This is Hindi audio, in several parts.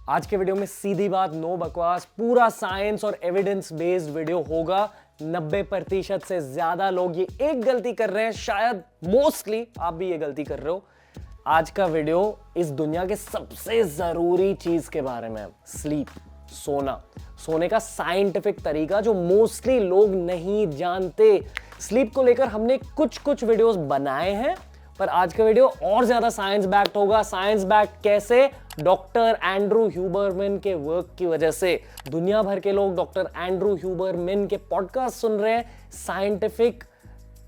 आज के वीडियो में सीधी बात, नो बकवास, पूरा साइंस और एविडेंस बेस्ड वीडियो होगा। 90% से ज्यादा लोग ये एक गलती कर रहे हैं, शायद मोस्टली आप भी ये गलती कर रहे हो। आज का वीडियो इस दुनिया के सबसे जरूरी चीज के बारे में है, स्लीप, सोना, सोने का साइंटिफिक तरीका जो मोस्टली लोग नहीं जानते। स्लीप को लेकर हमने कुछ वीडियोस बनाए हैं, पर आज का वीडियो और ज्यादा साइंस बैक्ड होगा। साइंस बैक्ड कैसे? डॉक्टर एंड्रू ह्यूबरमैन के वर्क की वजह से। दुनिया भर के लोग डॉक्टर एंड्रू ह्यूबरमैन के पॉडकास्ट सुन रहे हैं साइंटिफिक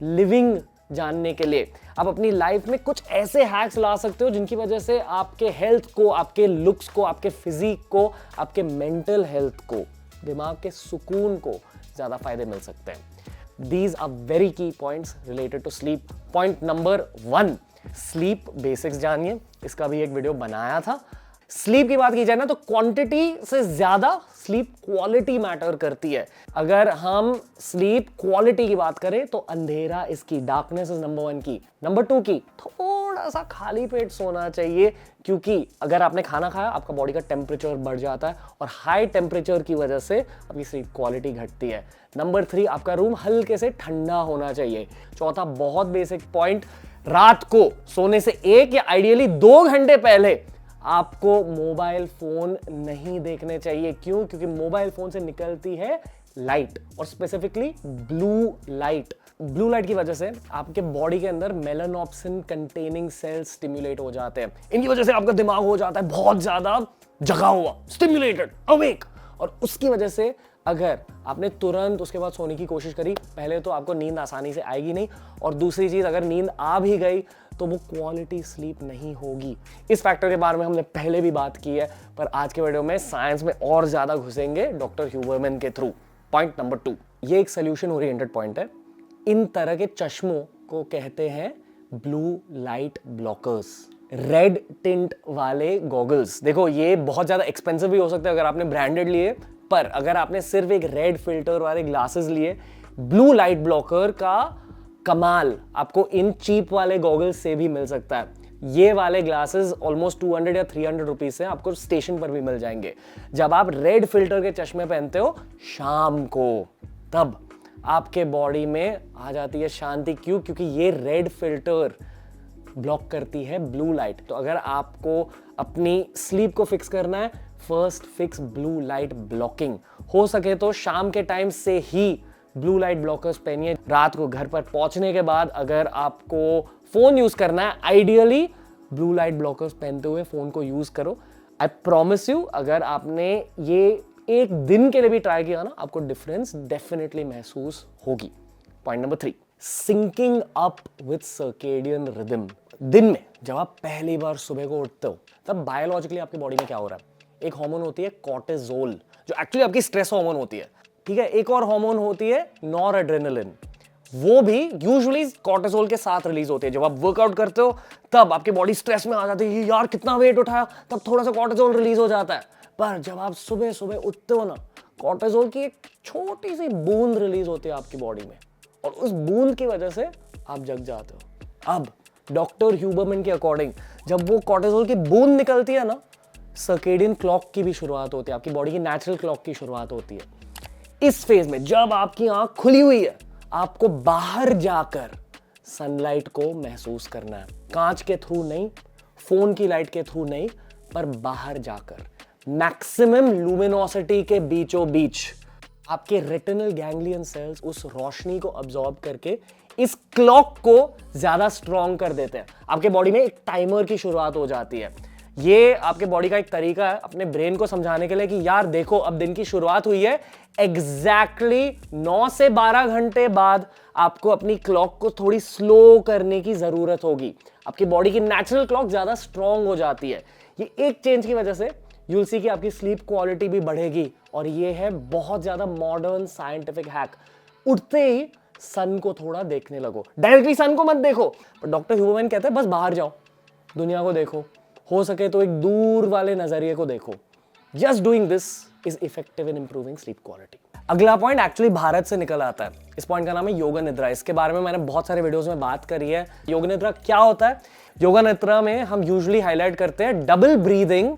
लिविंग जानने के लिए। आप अपनी लाइफ में कुछ ऐसे हैक्स ला सकते हो जिनकी वजह से आपके हेल्थ को, आपके लुक्स को, आपके फिजिक को, आपके मेंटल हेल्थ को, दिमाग के सुकून को ज्यादा फायदे मिल सकते हैं। These are very key points related to sleep. Point number 1, sleep basics जानिए। इसका भी एक वीडियो बनाया था। स्लीप की बात की जाए ना तो क्वांटिटी से ज्यादा स्लीप क्वालिटी मैटर करती है। अगर हम स्लीप क्वालिटी की बात करें तो अंधेरा इसकी, डार्कनेस इज नंबर 1 की। नंबर 2 की, थोड़ा सा खाली पेट सोना चाहिए, क्योंकि अगर आपने खाना खाया आपका बॉडी का टेम्परेचर बढ़ जाता है और हाई टेम्परेचर की वजह से आपकी स्लीप क्वालिटी घटती है। नंबर 3, आपका रूम हल्के से ठंडा होना चाहिए। चौथा, बहुत बेसिक पॉइंट, रात को सोने से 1 या आइडियली 2 घंटे पहले आपको मोबाइल फोन नहीं देखने चाहिए। क्यों? क्योंकि मोबाइल फोन से निकलती है लाइट, और specifically blue light. Blue light की वजह से आपके बॉडी के अंदर मेलानोप्सिन कंटेनिंग सेल्स स्टिमुलेट हो जाते हैं। इनकी वजह से आपका दिमाग हो जाता है बहुत ज्यादा जगा हुआ, स्टिमुलेटेड, अवेक, और उसकी वजह से अगर आपने तुरंत उसके बाद सोने की कोशिश करी, पहले तो आपको नींद आसानी से आएगी नहीं, और दूसरी चीज, अगर नींद आ भी गई तो वो क्वालिटी स्लीप नहीं होगी। इस फैक्टर के बारे में हमने पहले भी बात की है, पर आज के वीडियो में साइंस में और ज्यादा घुसेंगे डॉक्टर ह्यूबरमैन के थ्रू। पॉइंट नंबर 2, ये एक सोल्यूशन ओरिएंटेड पॉइंट है। इन तरह के चश्मों को कहते हैं blue light blockers, red tint वाले गॉगल्स। देखो, ये बहुत ज्यादा एक्सपेंसिव भी हो सकते हैं अगर आपने ब्रांडेड लिए, पर अगर आपने सिर्फ एक रेड फिल्टर वाले ग्लासेस लिए, ब्लू लाइट ब्लॉकर का कमाल आपको इन चीप वाले गॉगल्स से भी मिल सकता है। ये वाले ग्लासेस ऑलमोस्ट 200 या 300 रुपीज से आपको स्टेशन पर भी मिल जाएंगे। जब आप रेड फिल्टर के चश्मे पहनते हो शाम को, तब आपके बॉडी में आ जाती है शांति। क्यों? क्योंकि ये रेड फिल्टर ब्लॉक करती है ब्लू लाइट। तो अगर आपको अपनी स्लीप को फिक्स करना है, first fix blue light blocking. हो सके तो शाम के टाइम से ही ब्लू लाइट ब्लॉकर्स पहनिए। रात को घर पर पहुंचने के बाद अगर आपको फोन यूज करना है, आइडियली ब्लू लाइट ब्लॉकर्स पहनते हुए फोन को यूज करो। आई प्रॉमिस यू, अगर आपने ये एक दिन के लिए भी ट्राई किया ना, आपको डिफरेंस डेफिनेटली महसूस होगी। Point number 3, syncing up with circadian rhythm. दिन में जब आप पहली बार सुबह को उठते हो, तब बायोलॉजिकली आपकी बॉडी में क्या हो रहा है? एक हार्मोन होती है कॉर्टिसोल, जो एक्चुअली आपकी स्ट्रेस हार्मोन होती है, ठीक है। एक और हार्मोन होती है नॉरएड्रेनालिन, वो भी यूजुअली कॉर्टिसोल के साथ रिलीज होती है। जब आप वर्कआउट करते हो तब आपकी बॉडी स्ट्रेस में आ जाती है, यार कितना वेट उठाया, तब थोड़ा सा कॉर्टिसोल रिलीज हो जाता है। पर जब आप सुबह सुबह उठते हो ना, कॉर्टिसोल की एक छोटी सी बूंद रिलीज होती है आपकी बॉडी में, और उस बूंद की वजह से आप जग जाते हो। अब डॉक्टर ह्यूबरमैन के अकॉर्डिंग जब वो कॉर्टिसोल की बूंद निकलती है ना, सर्केडियन क्लॉक की भी शुरुआत होती है, आपकी बॉडी की नेचुरल क्लॉक की शुरुआत होती है। इस फेज में जब आपकी आंख खुली हुई है, आपको बाहर जाकर सनलाइट को महसूस करना है। कांच के थ्रू नहीं, फोन की लाइट के थ्रू नहीं, पर बाहर जाकर मैक्सिमम लुमिनोसिटी के बीचों बीच आपके रेटिनल गैंग्लियन सेल्स उस रोशनी को अब्सॉर्ब करके इस क्लॉक को ज्यादा स्ट्रॉन्ग कर देते हैं। आपके बॉडी में एक टाइमर की शुरुआत हो जाती है। ये आपके बॉडी का एक तरीका है अपने ब्रेन को समझाने के लिए कि यार देखो, अब दिन की शुरुआत हुई है। एग्जैक्टली 9 से 12 घंटे बाद आपको अपनी क्लॉक को थोड़ी स्लो करने की जरूरत होगी। आपकी बॉडी की नेचुरल क्लॉक ज्यादा स्ट्रॉन्ग हो जाती है। ये एक चेंज की वजह से यूल सी कि आपकी स्लीप क्वालिटी भी बढ़ेगी, और ये है बहुत ज्यादा मॉडर्न साइंटिफिक हैक। उठते ही सन को थोड़ा देखने लगो, डायरेक्टली सन को मत देखो, पर डॉक्टर ह्यूबरमैन कहते हैं बस बाहर जाओ, दुनिया को देखो, हो सके तो एक दूर वाले नजरिए को देखो। Just doing this is effective in improving sleep quality. अगला पॉइंट एक्चुअली भारत से निकल आता है। इस पॉइंट का नाम है योगा निद्रा। इसके बारे में मैंने बहुत सारे वीडियोस में बात करी है। योगा निद्रा क्या होता है? योगा निद्रा में हम यूजुअली हाईलाइट करते हैं double breathing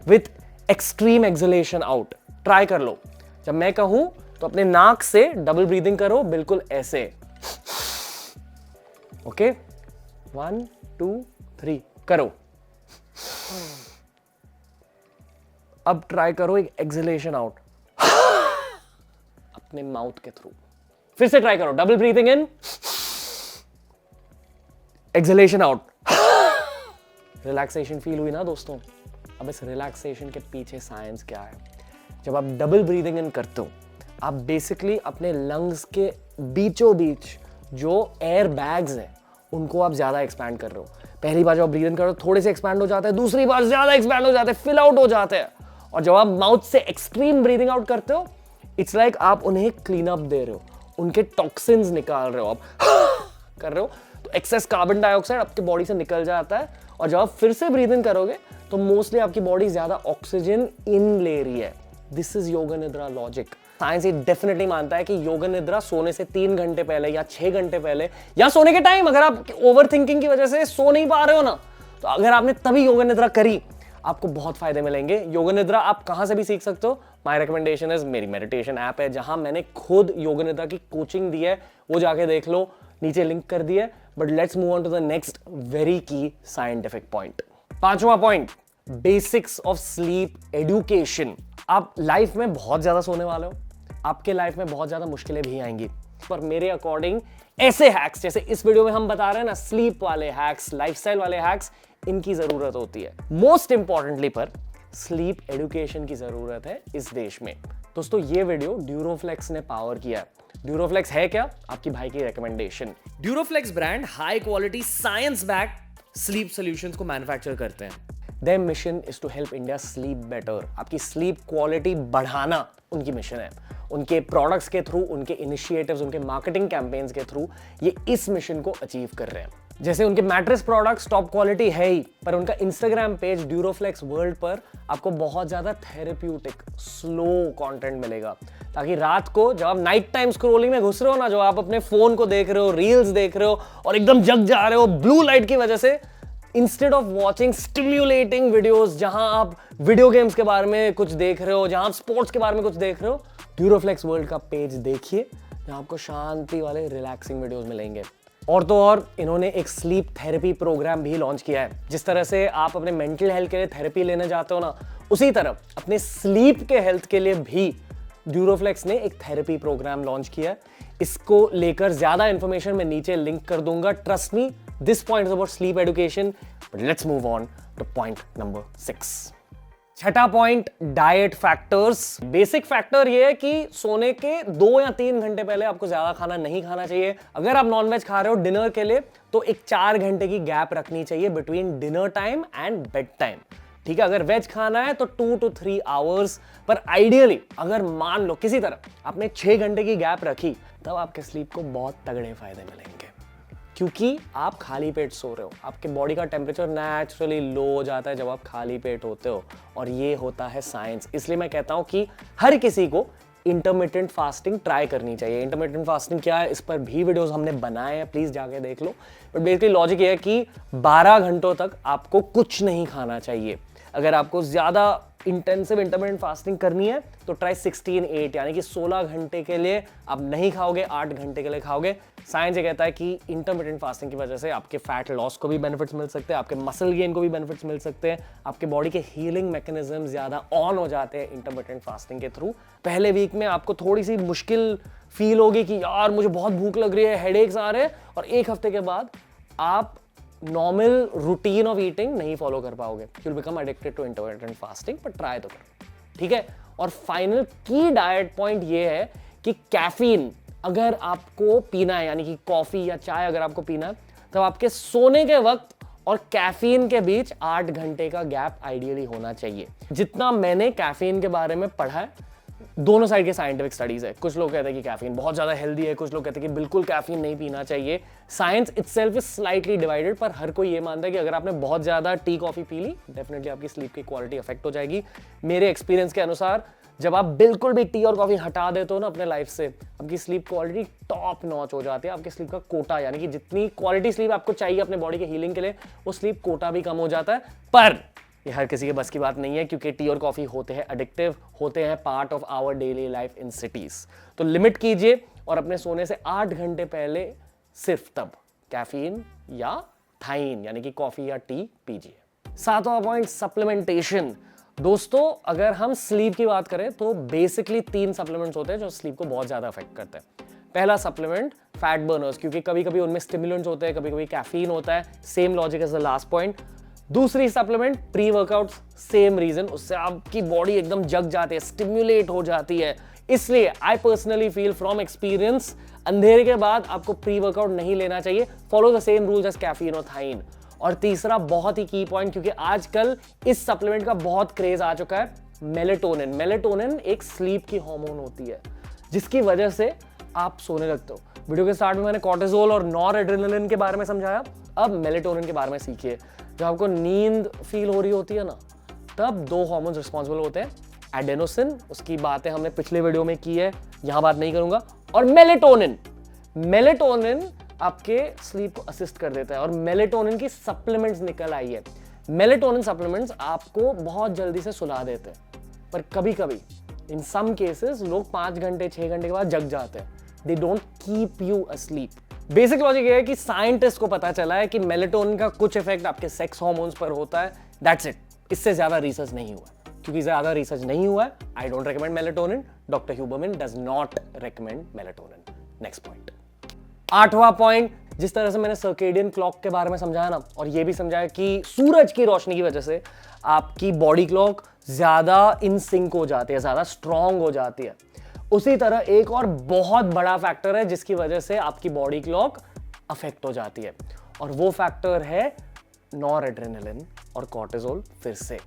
with extreme acceleration out. Try कर लो, जब मैं कहूं तो अपने नाक से डबल ब्रीदिंग करो, बिल्कुल ऐसे। ओके, 1 2 3 करो। अब ट्राई करो एक एक्सलेशन आउट अपने माउथ के थ्रू। फिर से ट्राई करो, double breathing in, acceleration out. Relaxation feel हुई ना दोस्तों? अब इस रिलैक्सेशन के पीछे साइंस क्या है? जब आप डबल ब्रीदिंग इन करते हो, आप बेसिकली अपने लंग्स के बीचों बीच जो एयर बैग्स हैं उनको आप ज्यादा एक्सपैंड कर रहे हो। पहली बार जब आप ब्रीद इन करो थोड़े से एक्सपैंड हो जाते हैं, दूसरी बार ज्यादा एक्सपैंड हो जाते हैं, फिल आउट हो जाते हैं। और जब आप माउथ से एक्सट्रीम ब्रीदिंग आउट करते हो, इट्स लाइक आप उन्हें क्लीन अप दे रहे हो, उनके टॉक्सिन्स निकाल रहे हो, आप कर रहे हो, तो एक्सेस कार्बन डाइऑक्साइड आपकी बॉडी से निकल जाता है। और जब आप फिर से ब्रीद इन करोगे तो मोस्टली आपकी बॉडी ज्यादा ऑक्सीजन इन ले रही है। दिस इज योगा निद्रा लॉजिक। साइंस ये डेफिनेटली मानता है कि योगा निद्रा सोने से 3 घंटे पहले या 6 घंटे पहले या सोने के टाइम, अगर आप ओवर थिंकिंग की वजह से सो नहीं पा रहे हो ना, तो अगर आपने तभी योगा निद्रा करी, आपको बहुत फायदे मिलेंगे। योगा निद्रा आप कहां से भी सीख सकते हो? माय रिकमेंडेशन इज मेरी मेडिटेशन ऐप है, जहां मैंने खुद योगा निद्रा की कोचिंग दी है, वो जाके देख लो, नीचे लिंक कर दी है। But let's move on to the next very key scientific point. 5वां point, basics of sleep education. आप लाइफ में बहुत ज्यादा सोने वाले हो, आपके लाइफ में बहुत ज्यादा मुश्किलें भी आएंगी, पर मेरे अकॉर्डिंग ऐसे हैक्स जैसे इस वीडियो में हम बता रहे हैं ना, स्लीप वाले हैक्स, लाइफस्टाइल वाले हैक्स, इनकी जरूरत होती है। मोस्ट इंपॉर्टेंटली पर स्लीप एडुकेशन की जरूरत है इस देश में। दोस्तों ये वीडियो ड्यूरोफ्लेक्स ने पावर किया है। ड्यूरोफ्लेक्स है क्या? आपकी भाई की recommendation. Duroflex brand high quality science backed sleep solutions को मैन्युफैक्चर करते हैं। Their mission is to help India sleep better। आपकी स्लीप क्वालिटी बढ़ाना उनकी मिशन है। उनके प्रोडक्ट्स के थ्रू, उनके इनिशिएटिव्स, उनके मार्केटिंग कैंपेन्स के थ्रू ये इस मिशन को अचीव कर रहे हैं। जैसे उनके मैट्रेस प्रोडक्ट्स टॉप क्वालिटी है ही, पर उनका इंस्टाग्राम पेज ड्यूरोफ्लेक्स वर्ल्ड पर आपको बहुत ज्यादा थेरेप्यूटिक स्लो कंटेंट मिलेगा, ताकि रात को जब आप नाइट टाइम स्क्रोलिंग में घुस रहे हो ना, जो आप अपने फोन को देख रहे हो, रील्स देख रहे हो और एकदम जग जा रहे हो ब्लू लाइट की वजह से, instead of watching stimulating videos जहां आप वीडियो गेम्स के बारे में कुछ देख रहे हो, जहां आप स्पोर्ट्स के बारे में कुछ देख रहे हो, ड्यूरोफ्लेक्स वर्ल्ड का पेज देखिए, जहां आपको शांति वाले रिलैक्सिंग वीडियोस मिलेंगे। और तो और इन्होंने एक स्लीप थेरेपी प्रोग्राम भी लॉन्च किया है। जिस तरह से आप अपने मेंटल हेल्थ के लिए थेरेपी लेने जाते हो ना, उसी तरह अपने स्लीप के हेल्थ के लिए भी ड्यूरोफ्लेक्स ने एक थेरेपी प्रोग्राम लॉन्च किया है। इसको लेकर ज्यादा इंफॉर्मेशन मैं नीचे लिंक कर दूंगा। Trust me, this point is about sleep education, but let's move on to point number 6। छठा point, diet factors. Basic factor ये है कि सोने के 2 या 3 घंटे पहले आपको ज्यादा खाना नहीं खाना चाहिए। अगर आप नॉनवेज खा रहे हो डिनर के लिए, तो एक 4 घंटे की गैप रखनी चाहिए between dinner time and bed time. ठीक है, अगर वेज खाना है तो 2 to 3 आवर्स, पर आइडियली अगर मान लो किसी तरह आपने 6 घंटे की गैप रखी, तब आपके स्लीप को बहुत तगड़े फायदे मिलेंगे, क्योंकि आप खाली पेट सो रहे हो। आपके बॉडी का टेम्परेचर नेचुरली लो हो जाता है जब आप खाली पेट होते हो, और ये होता है साइंस। इसलिए मैं कहता हूं कि हर किसी को इंटरमिटेंट फास्टिंग ट्राई करनी चाहिए। इंटरमिटेंट फास्टिंग क्या है, इस पर भी वीडियोस हमने बनाए हैं, प्लीज जाके देख लो। बट बेसिकली लॉजिक ये है कि 12 घंटों तक आपको कुछ नहीं खाना चाहिए। अगर आपको ज्यादा इंटेंसिव इंटरमिटेंट फास्टिंग करनी है तो ट्राई 16-8, यानी कि 16 घंटे के लिए आप नहीं खाओगे, 8 घंटे के लिए खाओगे। साइंस ये कहता है कि इंटरमिटेंट फास्टिंग की वजह से आपके फैट लॉस को भी बेनिफिट्स मिल सकते हैं, आपके मसल गेन को भी बेनिफिट्स मिल सकते हैं, आपके बॉडी के हीलिंग मैकेनिज्म ज्यादा ऑन हो जाते हैं इंटरमिटेंट फास्टिंग के थ्रू। पहले वीक में आपको थोड़ी सी मुश्किल फील होगी कि यार मुझे बहुत भूख लग रही है, हेडेक्स आ रहे हैं, और 1 हफ्ते के बाद आप नॉर्मल रूटीन ऑफ ईटिंग नहीं फॉलो कर पाओगे। You will become addicted to intermittent fasting, पर ट्राई तो करो, ठीक है। और फाइनल की डाइट पॉइंट ये है कि कैफीन अगर आपको पीना है, यानी कि कॉफी या चाय अगर आपको पीना है, तो आपके सोने के वक्त और कैफीन के बीच 8 घंटे का गैप आइडियली होना चाहिए। जितना मैंने कैफीन के बारे में पढ़ा है, दोनों साइड के साइंटिफिक स्टडीज है। कुछ लोग कहते हैं कि कैफीन बहुत ज्यादा हेल्दी है, कुछ लोग कहते हैं कि बिल्कुल कैफीन नहीं पीना चाहिए। Science itself is slightly divided, पर हर कोई ये मानता है कि अगर आपने बहुत ज्यादा टी कॉफी पी ली, डेफिनेटली आपकी स्लीप की क्वालिटी अफेक्ट हो जाएगी। मेरे एक्सपीरियंस के अनुसार जब आप बिल्कुल भी टी और कॉफी हटा देते हो ना अपने लाइफ से, आपकी स्लीप क्वालिटी टॉप नॉच हो जाती है। आपकी स्लीप का कोटा, यानी कि जितनी क्वालिटी स्लीप आपको चाहिए अपने बॉडी के हीलिंग के लिए, वो स्लीप कोटा भी कम हो जाता है। पर ये हर किसी के बस की बात नहीं है, क्योंकि टी और कॉफी होते हैं एडिक्टिव, होते हैं part of our daily life in cities. तो लिमिट कीजिए और अपने सोने से 8 घंटे पहले सिर्फ तब कैफीन या थाइन यानी कि कॉफी या टी पीजिए। 7वां पॉइंट, सप्लीमेंटेशन। दोस्तों अगर हम स्लीप की बात करें तो बेसिकली 3 सप्लीमेंट्स होते हैं जो स्लीप को बहुत ज्यादा अफेक्ट करते हैं। पहला सप्लीमेंट फैट बर्नर्स, क्योंकि कभी कभी उनमें स्टिमुलेंट्स होते हैं, कभी कभी कैफीन होता है, same logic as the last point. दूसरी supplement pre workout, same reason, उससे आपकी बॉडी एकदम जग जाती है, स्टिमुलेट हो जाती है। इसलिए I personally feel from experience अंधेरे के बाद आपको प्री वर्कआउट नहीं लेना चाहिए। Follow the same rules as caffeine और थाइन। और तीसरा बहुत ही की पॉइंट, क्योंकि आजकल इस सप्लीमेंट का बहुत क्रेज आ चुका है, मेलेटोनिन। मेलेटोनिन एक स्लीप की हार्मोन होती है जिसकी वजह से आप सोने लगते हो। वीडियो के स्टार्ट में मैंने कॉर्टिसोल और नॉरएड्रेनालिन के बारे में समझाया, अब मेलेटोनिन के बारे में सीखिए। जब आपको नींद फील हो रही होती है ना, तब 2 हार्मोन्स रिस्पॉन्सिबल होते हैं, एडेनोसिन, उसकी बातें हमने पिछले वीडियो में की है, यहां बात नहीं करूंगा, और मेलेटोनिन। मेलेटोनिन आपके स्लीप को असिस्ट कर देता है और मेलेटोनिन की सप्लीमेंट्स निकल आई है। मेलेटोनिन सप्लीमेंट्स आपको बहुत जल्दी से सुला देते हैं, पर कभी कभी इन सम केसेस लोग 5 घंटे 6 घंटे के बाद जग जाते हैं। They don't keep you असलीप। Basic logic ये है कि साइंटिस्ट को पता चला है कि मेलेटोनिन का कुछ इफेक्ट आपके सेक्स हार्मोन्स पर होता है, दैट्स इट। इससे ज्यादा रिसर्च नहीं हुआ। क्योंकि ज्यादा रिसर्च नहीं हुआ है, I don't recommend melatonin. Doctor Huberman does not recommend melatonin. Next point, 8वां पॉइंट, जिस तरह से मैंने सर्केडियन क्लॉक के बारे में समझाया ना, और ये भी समझाया कि सूरज की रोशनी की वजह से आपकी बॉडी क्लॉक ज्यादा इन सिंक हो जाती है, ज्यादा स्ट्रांग हो जाती है। उसी तरह एक और बहुत बड़ा फैक्टर है जिसकी वजह से आपकी बॉडी क्लॉक अफेक्ट हो जाती है, और वो फैक्टर है नॉरएड्रेनालिन और कॉर्टिसोल। फिर से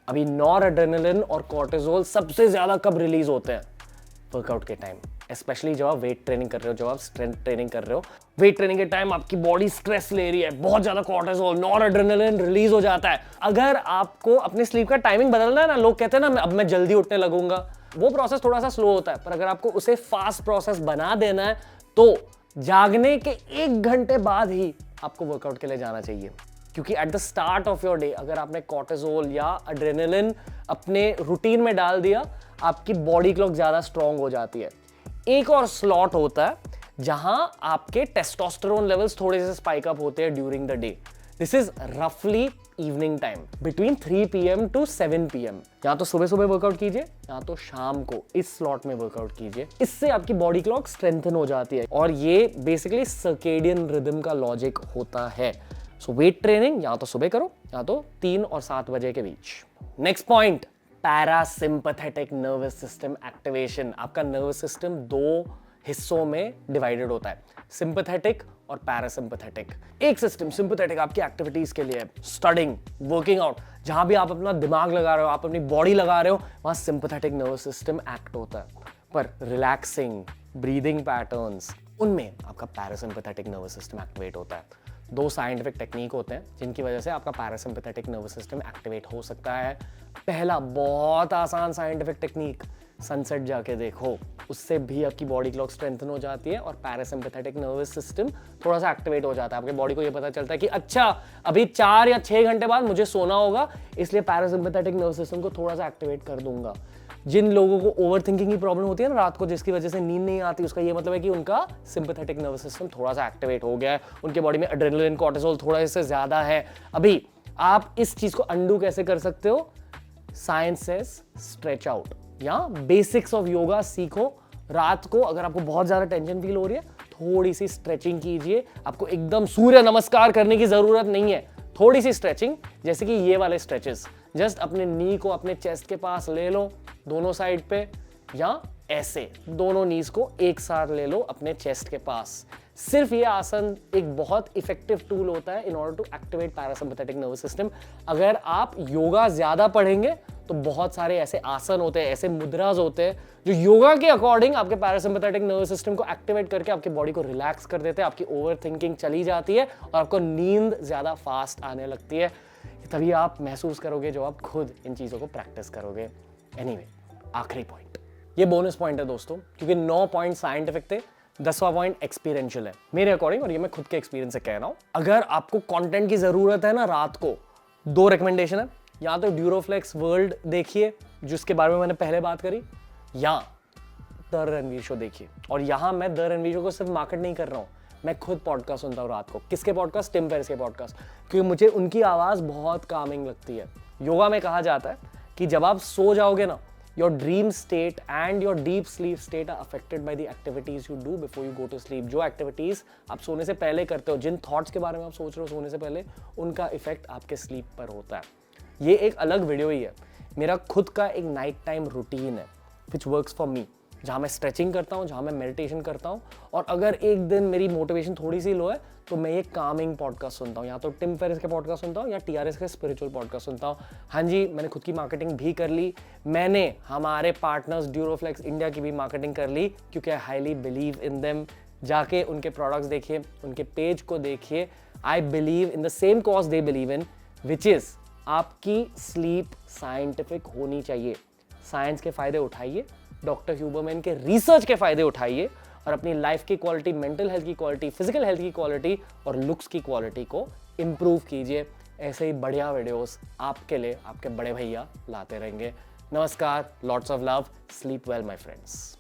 अभी नॉरएड्रेनालिन और कॉर्टिसोल सबसे ज्यादा कब रिलीज होते हैं? वर्कआउट के टाइम, स्पेशली जब आप वेट ट्रेनिंग कर रहे हो, जब आप स्ट्रेंथ ट्रेनिंग कर रहे हो। वेट ट्रेनिंग के टाइम आपकी बॉडी स्ट्रेस ले रही है, बहुत ज्यादा कॉर्टिसोल, नॉरएड्रेनालिन रिलीज हो जाता है। अगर आपको अपनी स्लीप का टाइमिंग बदलना है ना, लोग कहते हैं ना अब मैं जल्दी उठने लगूंगा, वो प्रोसेस थोड़ा सा स्लो होता है, पर अगर आपको उसे फास्ट प्रोसेस बना देना है तो जागने के 1 घंटे बाद ही आपको वर्कआउट के लिए जाना चाहिए। क्योंकि at the start of your day अगर आपने कॉर्टिसोल या एड्रेनालिन अपने रूटीन में डाल दिया, आपकी बॉडी क्लॉक ज्यादा स्ट्रांग हो जाती है। एक और स्लॉट होता है जहां आपके टेस्टोस्टेरोन लेवल्स थोड़े से स्पाइक अप होते हैं during the day. This is रफली evening time between 3 PM to 7 PM। या तो सुबह सुबह वर्कआउट कीजिए या तो शाम को इस स्लॉट में वर्कआउट कीजिए। इससे आपकी बॉडी क्लॉक स्ट्रेंथन हो जाती है, और ये बेसिकली सर्केडियन रिदम का लॉजिक होता है। सो वेट ट्रेनिंग या तो सुबह करो या तो 3 और 7 बजे के बीच। Next point, parasympathetic nervous system activation. आपका नर्वस सिस्टम 2 हिस्सों में डिवाइडेड होता है, सिंपैथेटिक और पैरासिम्पैथेटिक। एक सिस्टम सिंपैथेटिक आपकी एक्टिविटीज के लिए, स्टडिंग, वर्किंग आउट, जहां भी आप अपना दिमाग लगा रहे हो, आप अपनी बॉडी लगा रहे हो, वहां सिंपैथेटिक नर्वस सिस्टम एक्ट होता है। पर रिलैक्सिंग, ब्रीदिंग पैटर्न्स, उनमें आपका पैरासिम्पैथेटिक नर्वस सिस्टम एक्टिवेट होता है। 2 साइंटिफिक टेक्निक होते हैं जिनकी वजह से आपका पैरासिम्पैथेटिक नर्वस सिस्टम एक्टिवेट हो सकता है। पहला बहुत आसान साइंटिफिक टेक्निक, सनसेट जाके देखो, उससे भी आपकी बॉडी क्लॉक स्ट्रेंथन हो जाती है और पैरासिम्पैथेटिक नर्वस सिस्टम थोड़ा सा एक्टिवेट हो जाता है। आपके बॉडी को ये पता चलता है कि अच्छा अभी 4 या 6 घंटे बाद मुझे सोना होगा, इसलिए पैरासिम्पैथेटिक नर्वस सिस्टम को थोड़ा सा एक्टिवेट कर दूंगा। जिन लोगों को ओवर थिंकिंग की प्रॉब्लम होती है ना रात को, जिसकी वजह से नींद नहीं आती, उसका ये मतलब है कि उनका सिंपैथेटिक नर्वस सिस्टम थोड़ा सा एक्टिवेट हो गया है, उनके बॉडी में एड्रेनालिन, कॉर्टिसोल थोड़ा से ज्यादा है। अभी आप इस चीज को अंडू कैसे कर सकते हो? साइंस सेज स्ट्रेच आउट या बेसिक्स ऑफ योगा सीखो। रात को अगर आपको बहुत ज्यादा टेंशन फील हो रही है, थोड़ी सी स्ट्रेचिंग कीजिए। आपको एकदम सूर्य नमस्कार करने की जरूरत नहीं है, थोड़ी सी स्ट्रेचिंग, जैसे कि ये वाले स्ट्रेचेस, जस्ट अपने नी को अपने चेस्ट के पास ले लो दोनों साइड पे, या ऐसे दोनों नीज को एक साथ ले लो अपने चेस्ट के पास। सिर्फ ये आसन एक बहुत इफेक्टिव टूल होता है in order to activate parasympathetic nervous system. अगर आप योगा ज्यादा पढ़ेंगे तो बहुत सारे ऐसे आसन होते हैं, ऐसे मुद्राज होते हैं जो योगा के अकॉर्डिंग आपके पैरासिम्पैथेटिक नर्वस सिस्टम को एक्टिवेट करके आपकी बॉडी को रिलैक्स कर देते हैं। आपकी ओवर थिंकिंग चली जाती है और आपको नींद ज्यादा फास्ट आने लगती है। तभी आप महसूस करोगे जो आप खुद इन चीजों को प्रैक्टिस करोगे। एनीवे, आखिरी पॉइंट, ये बोनस पॉइंट है दोस्तों, क्योंकि 9 पॉइंट साइंटिफिक थे, 10वां पॉइंट एक्सपीरियंशियल है मेरे अकॉर्डिंग, और ये मैं खुद के एक्सपीरियंस से कह रहा हूं। अगर आपको कंटेंट की जरूरत है ना रात को, 2 रिकमेंडेशन है। या तो ड्यूरोफ्लेक्स वर्ल्ड देखिए जिसके बारे में मैंने पहले बात करी, या द रणवीर शो देखिए। और यहां मैं द रणवीर शो को सिर्फ मार्केट नहीं कर रहा हूं, मैं खुद पॉडकास्ट सुनता हूं रात को। किसके पॉडकास्ट? टिम फेरिस के पॉडकास्ट, क्योंकि मुझे उनकी आवाज बहुत कामिंग लगती है। योगा में कहा जाता है कि जब आप सो जाओगे ना, your dream state and your deep sleep state are affected by the activities you do before you go to sleep। जो activities आप सोने से पहले करते हो, जिन thoughts के बारे में आप सोच रहे हो सोने से पहले, उनका इफेक्ट आपके स्लीप पर होता है। ये एक अलग वीडियो ही है। मेरा खुद का एक नाइट टाइम रूटीन है which works for me, जहाँ मैं स्ट्रेचिंग करता हूँ, जहाँ मैं मेडिटेशन करता हूँ, और अगर एक दिन मेरी मोटिवेशन थोड़ी सी लो है तो मैं ये कामिंग पॉडकास्ट सुनता हूँ, या तो टिम फेरिस के पॉडकास्ट सुनता हूँ या टीआरएस के स्पिरिचुअल पॉडकास्ट सुनता हूँ। हाँ जी, मैंने खुद की मार्केटिंग भी कर ली, मैंने हमारे पार्टनर्स ड्यूरोफ्लेक्स इंडिया की भी मार्केटिंग कर ली, क्योंकि I highly believe in them. जाके उनके प्रोडक्ट्स देखिए, उनके पेज को देखिए। I believe in the same cause they believe in, which is आपकी स्लीप साइंटिफिक होनी चाहिए। साइंस के फायदे उठाइए, डॉक्टर ह्यूबरमैन के रिसर्च के फायदे उठाइए, और अपनी लाइफ की क्वालिटी, मेंटल हेल्थ की क्वालिटी, फिजिकल हेल्थ की क्वालिटी और लुक्स की क्वालिटी को इंप्रूव कीजिए। ऐसे ही बढ़िया वीडियोस आपके लिए आपके बड़े भैया लाते रहेंगे। नमस्कार, lots of love, sleep well my friends.